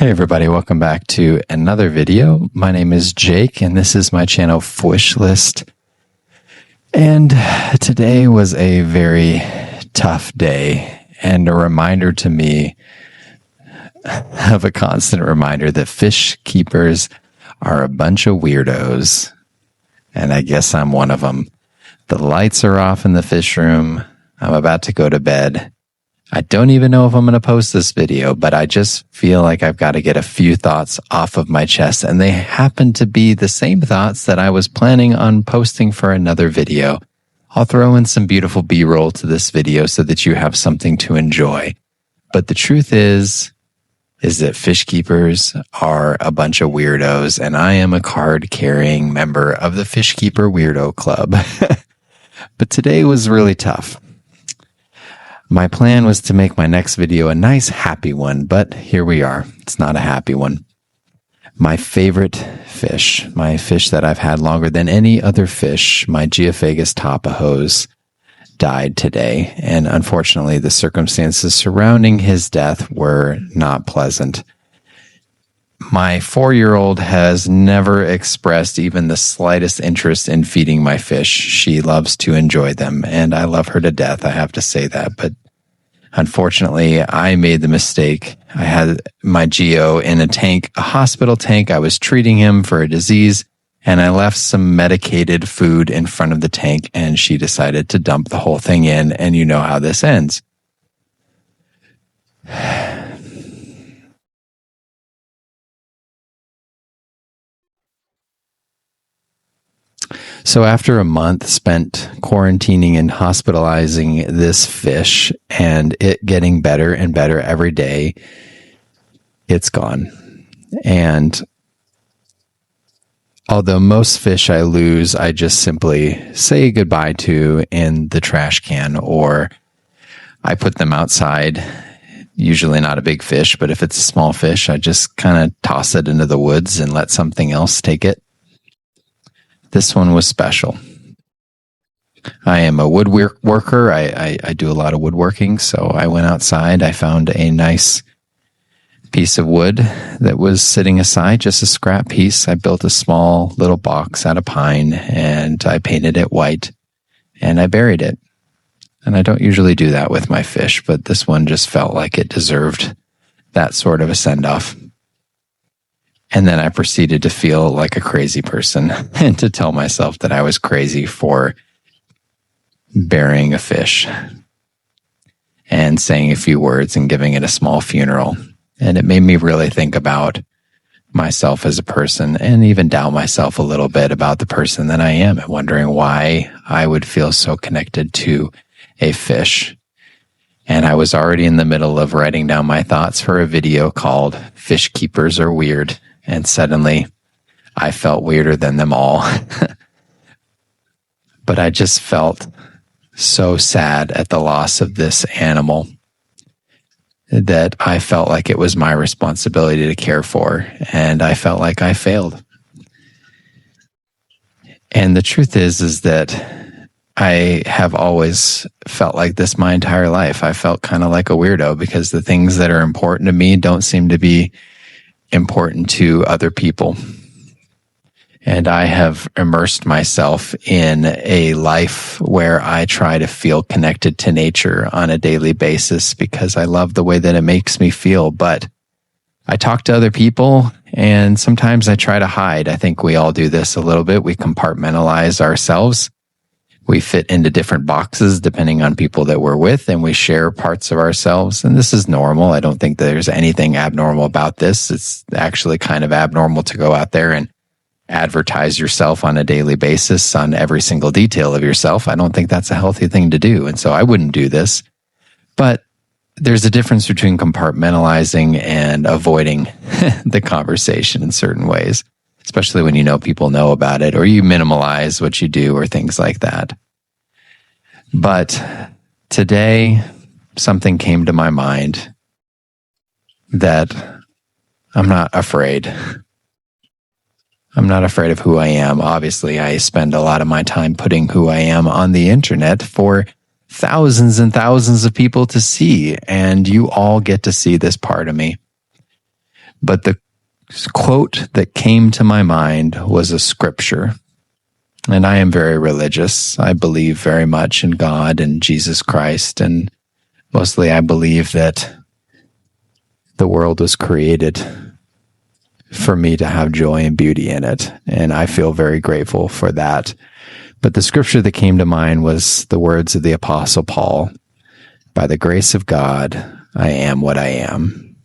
Hey everybody, welcome back to another video. My name is Jake and this is my channel Wishlist. And today was a very tough day and a reminder to me of a constant reminder that fish keepers are a bunch of weirdos. And I guess I'm one of them. The lights are off in the fish room. I'm about to go to bed. I don't even know if I'm going to post this video, but I just feel like I've got to get a few thoughts off of my chest, and they happen to be the same thoughts that I was planning on posting for another video. I'll throw in some beautiful B-roll to this video so that you have something to enjoy. But the truth is that fish keepers are a bunch of weirdos, and I am a card-carrying member of the Fishkeeper Weirdo Club. But today was really tough. My plan was to make my next video a nice, happy one, but here we are. It's not a happy one. My favorite fish, my fish that I've had longer than any other fish, my Geophagus tapajos, died today, and unfortunately the circumstances surrounding his death were not pleasant. My 4-year-old has never expressed even the slightest interest in feeding my fish. She loves to enjoy them, and I love her to death, I have to say that. But unfortunately, I made the mistake. I had my Geo in a tank, a hospital tank. I was treating him for a disease, and I left some medicated food in front of the tank, and she decided to dump the whole thing in, and you know how this ends. So after a month spent quarantining and hospitalizing this fish and it getting better and better every day, it's gone. And although most fish I lose, I just simply say goodbye to in the trash can, or I put them outside. Usually not a big fish, but if it's a small fish, I just kind of toss it into the woods and let something else take it. This one was special. I am a woodworker. I do a lot of woodworking, so I went outside. I found a nice piece of wood that was sitting aside, just a scrap piece. I built a small little box out of pine, and I painted it white, and I buried it. And I don't usually do that with my fish, but this one just felt like it deserved that sort of a send-off. And then I proceeded to feel like a crazy person and to tell myself that I was crazy for burying a fish and saying a few words and giving it a small funeral. And it made me really think about myself as a person and even doubt myself a little bit about the person that I am, and wondering why I would feel so connected to a fish. And I was already in the middle of writing down my thoughts for a video called Fish Keepers Are Weird. And suddenly, I felt weirder than them all. But I just felt so sad at the loss of this animal that I felt like it was my responsibility to care for, and I felt like I failed. And the truth is that I have always felt like this my entire life. I felt kind of like a weirdo because the things that are important to me don't seem to be important to other people. And I have immersed myself in a life where I try to feel connected to nature on a daily basis because I love the way that it makes me feel. But I talk to other people, and sometimes I try to hide. I think we all do this a little bit. We compartmentalize ourselves. We fit into different boxes depending on people that we're with, and we share parts of ourselves. And this is normal. I don't think there's anything abnormal about this. It's actually kind of abnormal to go out there and advertise yourself on a daily basis on every single detail of yourself. I don't think that's a healthy thing to do. And so I wouldn't do this. But there's a difference between compartmentalizing and avoiding the conversation in certain ways, especially when you know people know about it, or you minimalize what you do, or things like that. But today, something came to my mind that I'm not afraid. I'm not afraid of who I am. Obviously, I spend a lot of my time putting who I am on the internet for thousands and thousands of people to see, and you all get to see this part of me. But the quote that came to my mind was a scripture. And I am very religious. I believe very much in God and Jesus Christ. And mostly I believe that the world was created for me to have joy and beauty in it. And I feel very grateful for that. But the scripture that came to mind was the words of the Apostle Paul. By the grace of God, I am what I am.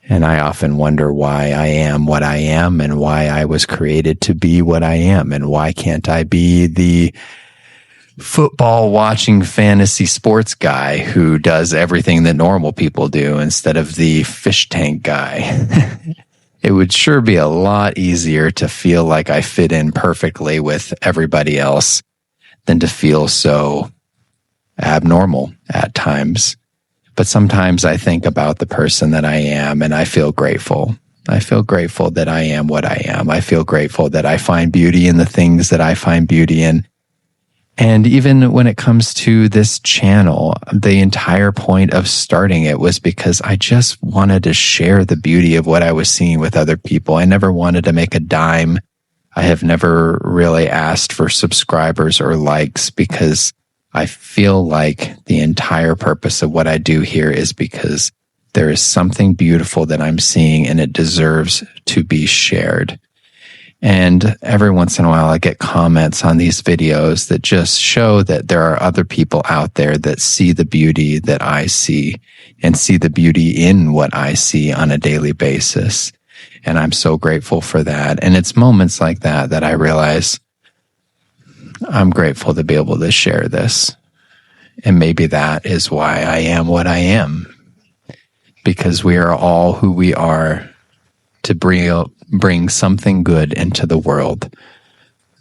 And I often wonder why I am what I am and why I was created to be what I am. And why can't I be the football watching fantasy sports guy who does everything that normal people do instead of the fish tank guy? It would sure be a lot easier to feel like I fit in perfectly with everybody else than to feel so abnormal at times. But sometimes I think about the person that I am and I feel grateful. I feel grateful that I am what I am. I feel grateful that I find beauty in the things that I find beauty in. And even when it comes to this channel, the entire point of starting it was because I just wanted to share the beauty of what I was seeing with other people. I never wanted to make a dime. I have never really asked for subscribers or likes because I feel like the entire purpose of what I do here is because there is something beautiful that I'm seeing and it deserves to be shared. And every once in a while I get comments on these videos that just show that there are other people out there that see the beauty that I see and see the beauty in what I see on a daily basis. And I'm so grateful for that. And it's moments like that that I realize I'm grateful to be able to share this. And maybe that is why I am what I am. Because we are all who we are to bring something good into the world,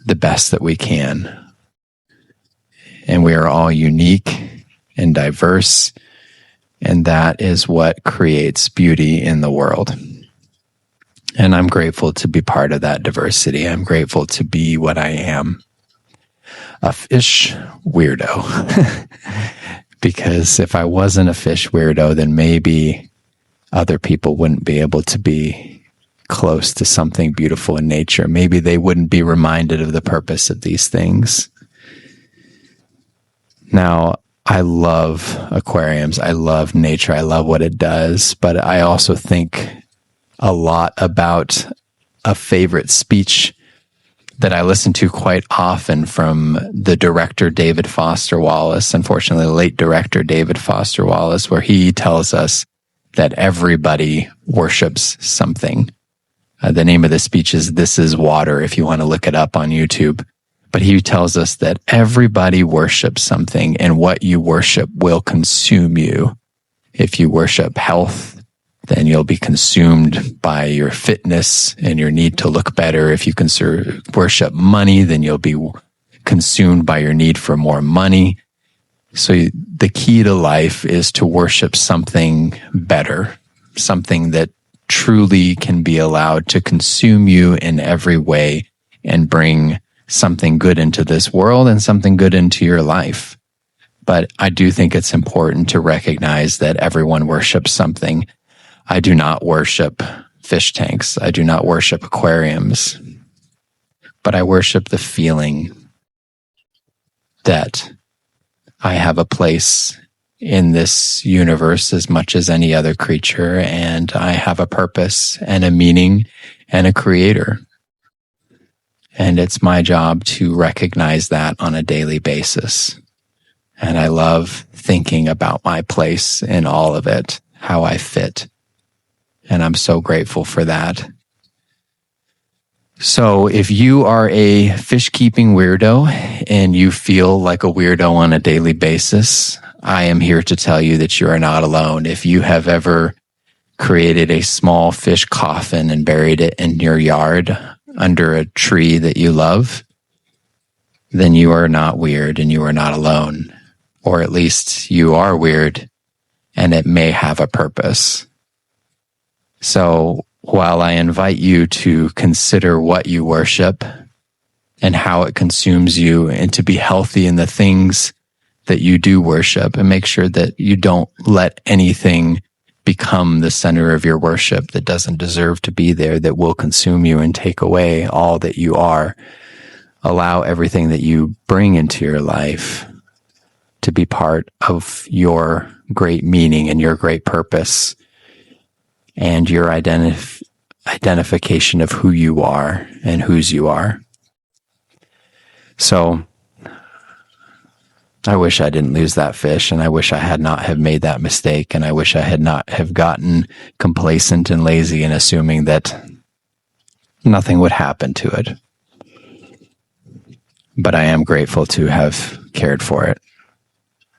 the best that we can. And we are all unique and diverse, and that is what creates beauty in the world. And I'm grateful to be part of that diversity. I'm grateful to be what I am. A fish weirdo. Because if I wasn't a fish weirdo, then maybe other people wouldn't be able to be close to something beautiful in nature. Maybe they wouldn't be reminded of the purpose of these things. Now, I love aquariums. I love nature. I love what it does. But I also think a lot about a favorite speech that I listen to quite often from the director David Foster Wallace, unfortunately the late director David Foster Wallace, where he tells us that everybody worships something. The name of the speech is This is Water, if you want to look it up on YouTube. But he tells us that everybody worships something, and what you worship will consume you. If you worship health, then you'll be consumed by your fitness and your need to look better. If you worship money, then you'll be consumed by your need for more money. So the key to life is to worship something better, something that truly can be allowed to consume you in every way and bring something good into this world and something good into your life. But I do think it's important to recognize that everyone worships something. I do not worship fish tanks. I do not worship aquariums, but I worship the feeling that I have a place in this universe as much as any other creature, and I have a purpose and a meaning and a creator. And it's my job to recognize that on a daily basis. And I love thinking about my place in all of it, how I fit. And I'm so grateful for that. So if you are a fish-keeping weirdo and you feel like a weirdo on a daily basis, I am here to tell you that you are not alone. If you have ever created a small fish coffin and buried it in your yard under a tree that you love, then you are not weird and you are not alone. Or at least you are weird and it may have a purpose. So while I invite you to consider what you worship and how it consumes you, and to be healthy in the things that you do worship, and make sure that you don't let anything become the center of your worship, that doesn't deserve to be there, that will consume you and take away all that you are. Allow everything that you bring into your life to be part of your great meaning and your great purpose and your identification of who you are and whose you are. So I wish I didn't lose that fish, and I wish I had not have made that mistake, and I wish I had not have gotten complacent and lazy in assuming that nothing would happen to it. But I am grateful to have cared for it.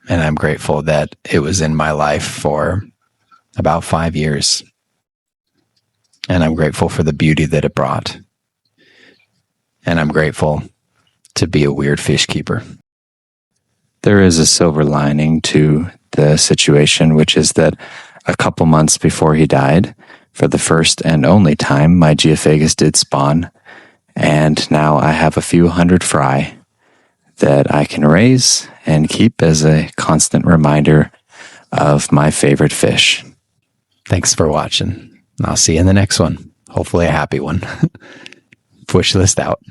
And I'm grateful that it was in my life for about 5 years. And I'm grateful for the beauty that it brought. And I'm grateful to be a weird fish keeper. There is a silver lining to the situation, which is that a couple months before he died, for the first and only time, my Geophagus did spawn. And now I have a few hundred fry that I can raise and keep as a constant reminder of my favorite fish. Thanks for watching. I'll see you in the next one. Hopefully a happy one. Push list out.